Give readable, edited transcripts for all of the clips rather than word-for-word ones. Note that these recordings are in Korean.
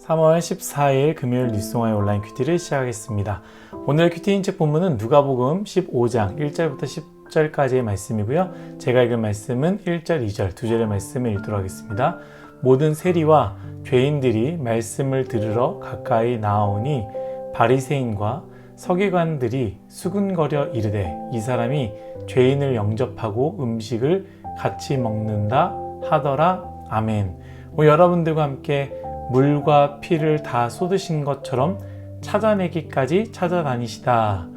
3월 14일 금요일 뉴스송화의 온라인 큐티를 시작하겠습니다. 오늘 큐티 인책 본문은 누가복음 15장 1절부터 10절까지의 말씀이고요. 제가 읽은 말씀은 1절, 2절, 2절의 말씀을 읽도록 하겠습니다. 모든 세리와 죄인들이 말씀을 들으러 가까이 나아오니 바리새인과 서기관들이 수군거려 이르되 이 사람이 죄인을 영접하고 음식을 같이 먹는다 하더라. 아멘. 여러분들과 함께 물과 피를 다 쏟으신 것처럼 찾아내기까지 찾아다니시다.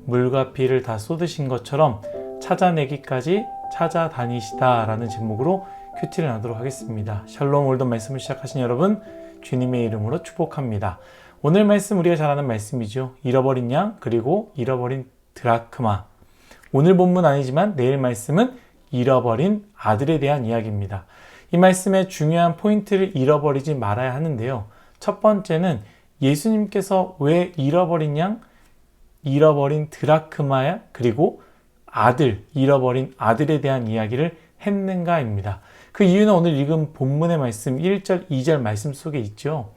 물과 피를 다 쏟으신 것처럼 찾아내기까지 찾아다니시다 라는 제목으로 큐티를 나누도록 하겠습니다. 샬롬. 오늘도 말씀을 시작하신 여러분 주님의 이름으로 축복합니다. 오늘 말씀 우리가 잘 아는 말씀이죠. 잃어버린 양 그리고 잃어버린 드라크마. 오늘 본문 아니지만 내일 말씀은 잃어버린 아들에 대한 이야기입니다. 이 말씀의 중요한 포인트를 잃어버리지 말아야 하는데요. 첫 번째는 예수님께서 왜 잃어버린 양, 잃어버린 드라크마야 그리고 아들, 잃어버린 아들에 대한 이야기를 했는가입니다. 그 이유는 오늘 읽은 본문의 말씀 1절, 2절 말씀 속에 있죠.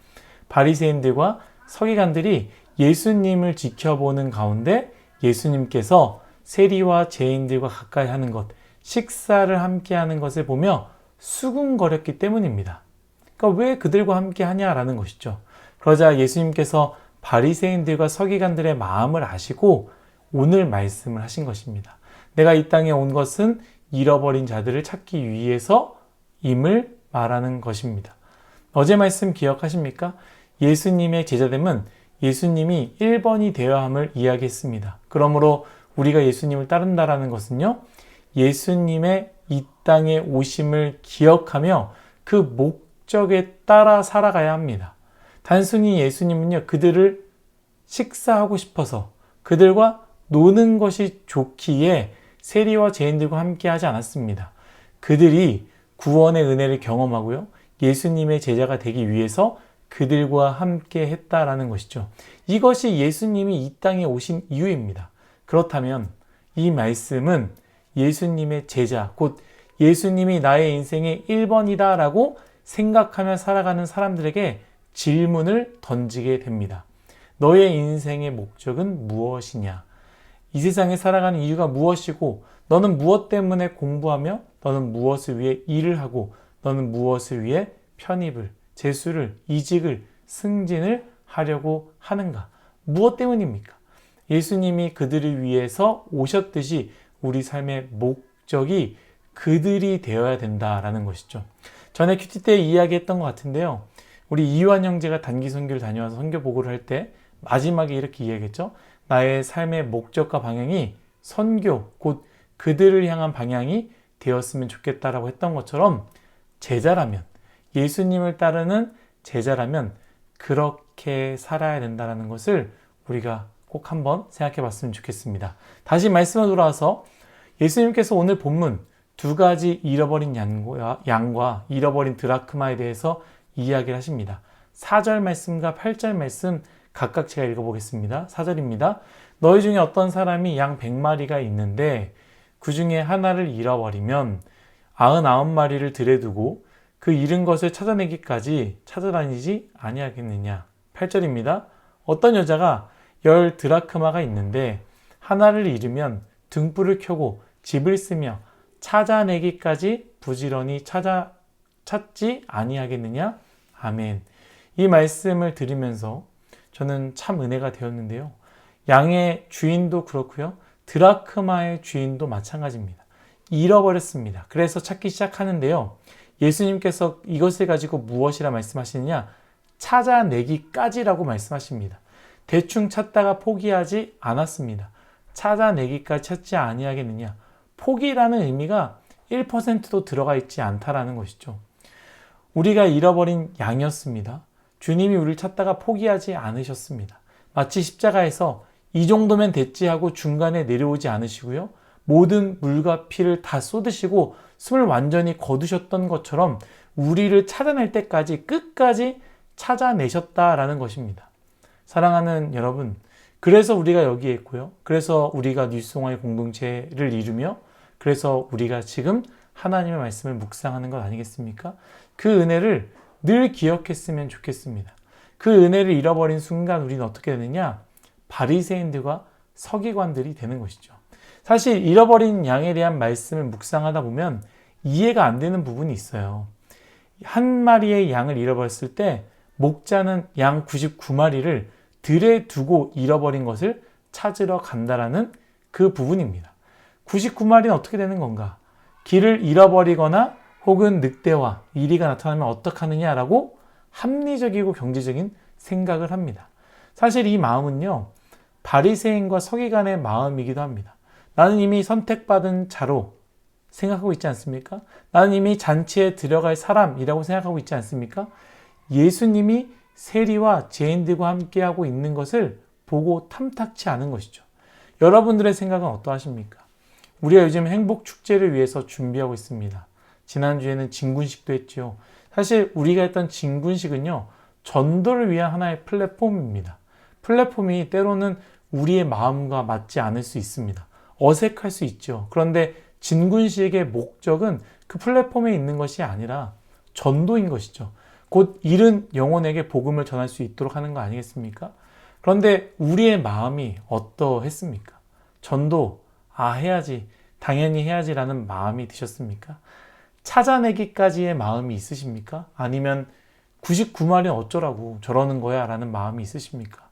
바리새인들과 서기관들이 예수님을 지켜보는 가운데 예수님께서 세리와 죄인들과 가까이 하는 것, 식사를 함께 하는 것을 보며 수군거렸기 때문입니다. 그러니까 왜 그들과 함께 하냐라는 것이죠. 그러자 예수님께서 바리새인들과 서기관들의 마음을 아시고 오늘 말씀을 하신 것입니다. 내가 이 땅에 온 것은 잃어버린 자들을 찾기 위해서임을 말하는 것입니다. 어제 말씀 기억하십니까? 예수님의 제자됨은 예수님이 1번이 되어야 함을 이야기했습니다. 그러므로 우리가 예수님을 따른다라는 것은요, 예수님의 이 땅에 오심을 기억하며 그 목적에 따라 살아가야 합니다. 단순히 예수님은요, 그들을 식사하고 싶어서 그들과 노는 것이 좋기에 세리와 죄인들과 함께 하지 않았습니다. 그들이 구원의 은혜를 경험하고요, 예수님의 제자가 되기 위해서 그들과 함께 했다라는 것이죠. 이것이 예수님이 이 땅에 오신 이유입니다. 그렇다면 이 말씀은 예수님의 제자, 곧 예수님이 나의 인생의 1번이다 라고 생각하며 살아가는 사람들에게 질문을 던지게 됩니다. 너의 인생의 목적은 무엇이냐? 이 세상에 살아가는 이유가 무엇이고 너는 무엇 때문에 공부하며 너는 무엇을 위해 일을 하고 너는 무엇을 위해 편입을, 재수를, 이직을, 승진을 하려고 하는가? 무엇 때문입니까? 예수님이 그들을 위해서 오셨듯이 우리 삶의 목적이 그들이 되어야 된다라는 것이죠. 전에 큐티 때 이야기했던 것 같은데요. 우리 이완 형제가 단기 선교를 다녀와서 선교 보고를 할 때 마지막에 이렇게 이야기했죠. 나의 삶의 목적과 방향이 선교, 곧 그들을 향한 방향이 되었으면 좋겠다라고 했던 것처럼 제자라면, 예수님을 따르는 제자라면 그렇게 살아야 된다는 것을 우리가 꼭 한번 생각해 봤으면 좋겠습니다. 다시 말씀으로 돌아와서 예수님께서 오늘 본문 두 가지 잃어버린 양과 잃어버린 드라크마에 대해서 이야기를 하십니다. 4절 말씀과 8절 말씀 각각 제가 읽어보겠습니다. 4절입니다. 너희 중에 어떤 사람이 양 100마리가 있는데 그 중에 하나를 잃어버리면 99마리를 들여 두고 그 잃은 것을 찾아내기까지 찾아다니지 아니하겠느냐. 8절입니다. 어떤 여자가 10 드라크마가 있는데 하나를 잃으면 등불을 켜고 집을 쓰며 찾아내기까지 부지런히 찾지 아니하겠느냐? 아멘. 이 말씀을 들으면서 저는 참 은혜가 되었는데요. 양의 주인도 그렇고요. 드라크마의 주인도 마찬가지입니다. 잃어버렸습니다. 그래서 찾기 시작하는데요. 예수님께서 이것을 가지고 무엇이라 말씀하시느냐? 찾아내기까지라고 말씀하십니다. 대충 찾다가 포기하지 않았습니다. 찾아내기까지 찾지 아니하겠느냐. 포기라는 의미가 1%도 들어가 있지 않다라는 것이죠. 우리가 잃어버린 양이었습니다. 주님이 우리를 찾다가 포기하지 않으셨습니다. 마치 십자가에서 이 정도면 됐지 하고 중간에 내려오지 않으시고요. 모든 물과 피를 다 쏟으시고 숨을 완전히 거두셨던 것처럼 우리를 찾아낼 때까지 끝까지 찾아내셨다라는 것입니다. 사랑하는 여러분, 그래서 우리가 여기에 있고요. 그래서 우리가 뉴스송화의 공동체를 이루며 그래서 우리가 지금 하나님의 말씀을 묵상하는 것 아니겠습니까? 그 은혜를 늘 기억했으면 좋겠습니다. 그 은혜를 잃어버린 순간 우리는 어떻게 되느냐? 바리새인들과 서기관들이 되는 것이죠. 사실 잃어버린 양에 대한 말씀을 묵상하다 보면 이해가 안 되는 부분이 있어요. 한 마리의 양을 잃어버렸을 때 목자는 양 99마리를 들에 두고 잃어버린 것을 찾으러 간다라는 그 부분입니다. 99마리는 어떻게 되는 건가? 길을 잃어버리거나 혹은 늑대와 이리가 나타나면 어떡하느냐라고 합리적이고 경제적인 생각을 합니다. 사실 이 마음은요, 바리새인과 서기관의 마음이기도 합니다. 나는 이미 선택받은 자로 생각하고 있지 않습니까? 나는 이미 잔치에 들어갈 사람이라고 생각하고 있지 않습니까? 예수님이 세리와 죄인들과 함께하고 있는 것을 보고 탐탁치 않은 것이죠. 여러분들의 생각은 어떠하십니까? 우리가 요즘 행복 축제를 위해서 준비하고 있습니다. 지난주에는 진군식도 했죠. 사실 우리가 했던 진군식은요, 전도를 위한 하나의 플랫폼입니다. 플랫폼이 때로는 우리의 마음과 맞지 않을 수 있습니다. 어색할 수 있죠. 그런데 진군식의 목적은 그 플랫폼에 있는 것이 아니라 전도인 것이죠. 곧 잃은 영혼에게 복음을 전할 수 있도록 하는 거 아니겠습니까? 그런데 우리의 마음이 어떠했습니까? 전도, 해야지, 당연히 해야지라는 마음이 드셨습니까? 찾아내기까지의 마음이 있으십니까? 아니면 99마리는 어쩌라고 저러는 거야 라는 마음이 있으십니까?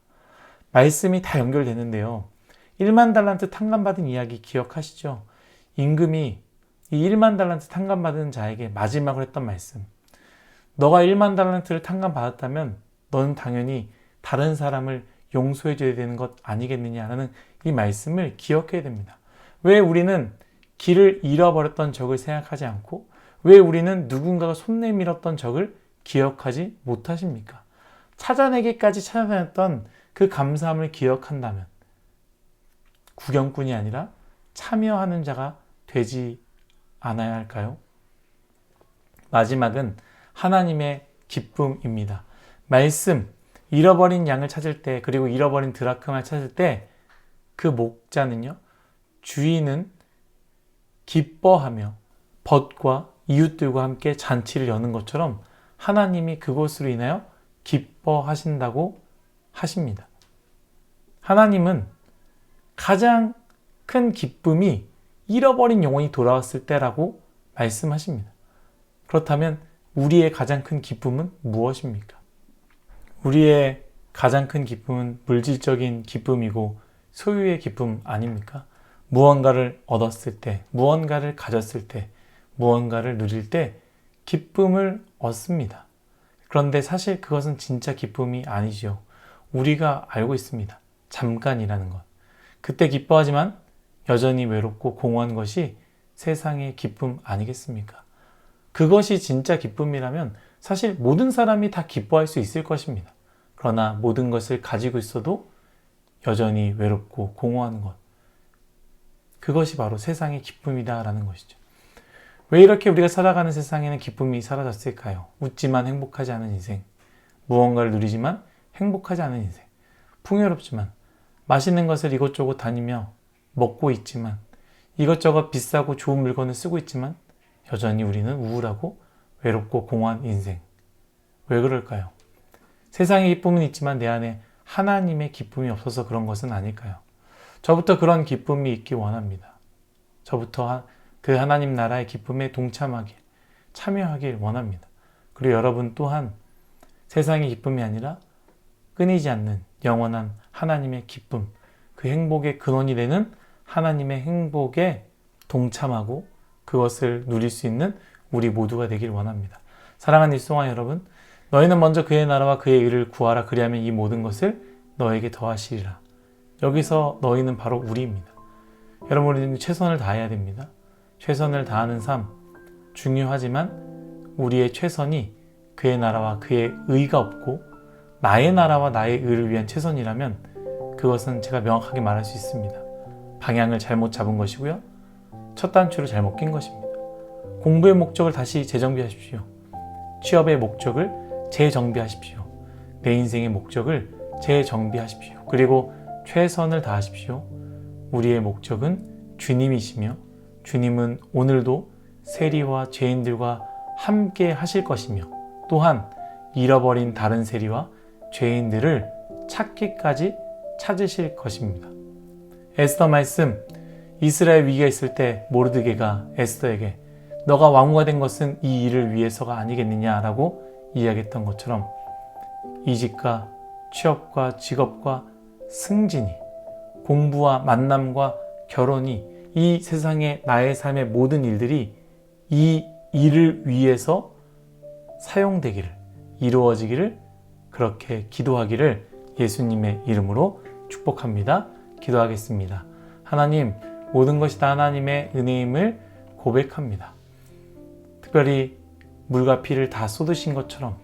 말씀이 다 연결되는데요. 1만 달란트 탕감받은 이야기 기억하시죠? 임금이 이 1만 달란트 탕감받은 자에게 마지막으로 했던 말씀. 너가 1만 달란트를 탕감받았다면 너는 당연히 다른 사람을 용서해줘야 되는 것 아니겠느냐라는 이 말씀을 기억해야 됩니다. 왜 우리는 길을 잃어버렸던 적을 생각하지 않고 왜 우리는 누군가가 손 내밀었던 적을 기억하지 못하십니까? 찾아내기까지 찾아냈던 그 감사함을 기억한다면 구경꾼이 아니라 참여하는 자가 되지 않아야 할까요? 마지막은 하나님의 기쁨입니다. 말씀, 잃어버린 양을 찾을 때 그리고 잃어버린 드라크마를 찾을 때 그 목자는요, 주인은 기뻐하며 벗과 이웃들과 함께 잔치를 여는 것처럼 하나님이 그것으로 인하여 기뻐하신다고 하십니다. 하나님은 가장 큰 기쁨이 잃어버린 영혼이 돌아왔을 때라고 말씀하십니다. 그렇다면 우리의 가장 큰 기쁨은 무엇입니까? 우리의 가장 큰 기쁨은 물질적인 기쁨이고 소유의 기쁨 아닙니까? 무언가를 얻었을 때, 무언가를 가졌을 때, 무언가를 누릴 때 기쁨을 얻습니다. 그런데 사실 그것은 진짜 기쁨이 아니죠. 우리가 알고 있습니다. 잠깐이라는 것. 그때 기뻐하지만 여전히 외롭고 공허한 것이 세상의 기쁨 아니겠습니까? 그것이 진짜 기쁨이라면 사실 모든 사람이 다 기뻐할 수 있을 것입니다. 그러나 모든 것을 가지고 있어도 여전히 외롭고 공허한 것. 그것이 바로 세상의 기쁨이다라는 것이죠. 왜 이렇게 우리가 살아가는 세상에는 기쁨이 사라졌을까요? 웃지만 행복하지 않은 인생. 무언가를 누리지만 행복하지 않은 인생. 풍요롭지만 맛있는 것을 이것저것 다니며 먹고 있지만 이것저것 비싸고 좋은 물건을 쓰고 있지만 여전히 우리는 우울하고 외롭고 공허한 인생. 왜 그럴까요? 세상의 기쁨은 있지만 내 안에 하나님의 기쁨이 없어서 그런 것은 아닐까요? 저부터 그런 기쁨이 있기 원합니다. 저부터 그 하나님 나라의 기쁨에 동참하길, 참여하길 원합니다. 그리고 여러분 또한 세상의 기쁨이 아니라 끊이지 않는 영원한 하나님의 기쁨, 그 행복의 근원이 되는 하나님의 행복에 동참하고 그것을 누릴 수 있는 우리 모두가 되길 원합니다. 사랑하는 일송아 여러분, 너희는 먼저 그의 나라와 그의 의를 구하라. 그리하면 이 모든 것을 너에게 더하시리라. 여기서 너희는 바로 우리입니다. 여러분, 우리는 최선을 다해야 됩니다. 최선을 다하는 삶 중요하지만 우리의 최선이 그의 나라와 그의 의가 없고 나의 나라와 나의 의를 위한 최선이라면 그것은 제가 명확하게 말할 수 있습니다. 방향을 잘못 잡은 것이고요. 첫 단추를 잘못 낀 것입니다. 공부의 목적을 다시 재정비하십시오. 취업의 목적을 재정비하십시오. 내 인생의 목적을 재정비하십시오. 그리고 최선을 다하십시오. 우리의 목적은 주님이시며 주님은 오늘도 세리와 죄인들과 함께 하실 것이며 또한 잃어버린 다른 세리와 죄인들을 찾기까지 찾으실 것입니다. 에스더 말씀, 이스라엘 위기가 있을 때 모르드게가 에스더에게 너가 왕후가 된 것은 이 일을 위해서가 아니겠느냐라고 이야기했던 것처럼 이직과 취업과 직업과 승진이, 공부와 만남과 결혼이, 이 세상의 나의 삶의 모든 일들이 이 일을 위해서 사용되기를, 이루어지기를, 그렇게 기도하기를 예수님의 이름으로 축복합니다. 기도하겠습니다. 하나님, 모든 것이 다 하나님의 은혜임을 고백합니다. 특별히 물과 피를 다 쏟으신 것처럼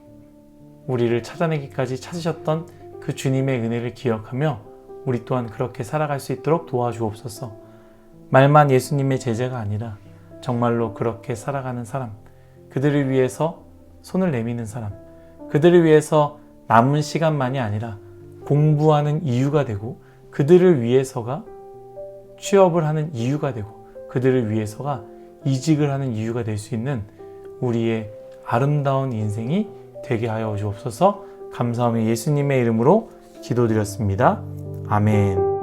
우리를 찾아내기까지 찾으셨던 그 주님의 은혜를 기억하며 우리 또한 그렇게 살아갈 수 있도록 도와주옵소서. 말만 예수님의 제자가 아니라 정말로 그렇게 살아가는 사람, 그들을 위해서 손을 내미는 사람, 그들을 위해서 남은 시간만이 아니라 공부하는 이유가 되고, 그들을 위해서가 취업을 하는 이유가 되고, 그들을 위해서가 이직을 하는 이유가 될 수 있는 우리의 아름다운 인생이 되게 하여 주옵소서. 감사하며 예수님의 이름으로 기도드렸습니다. 아멘.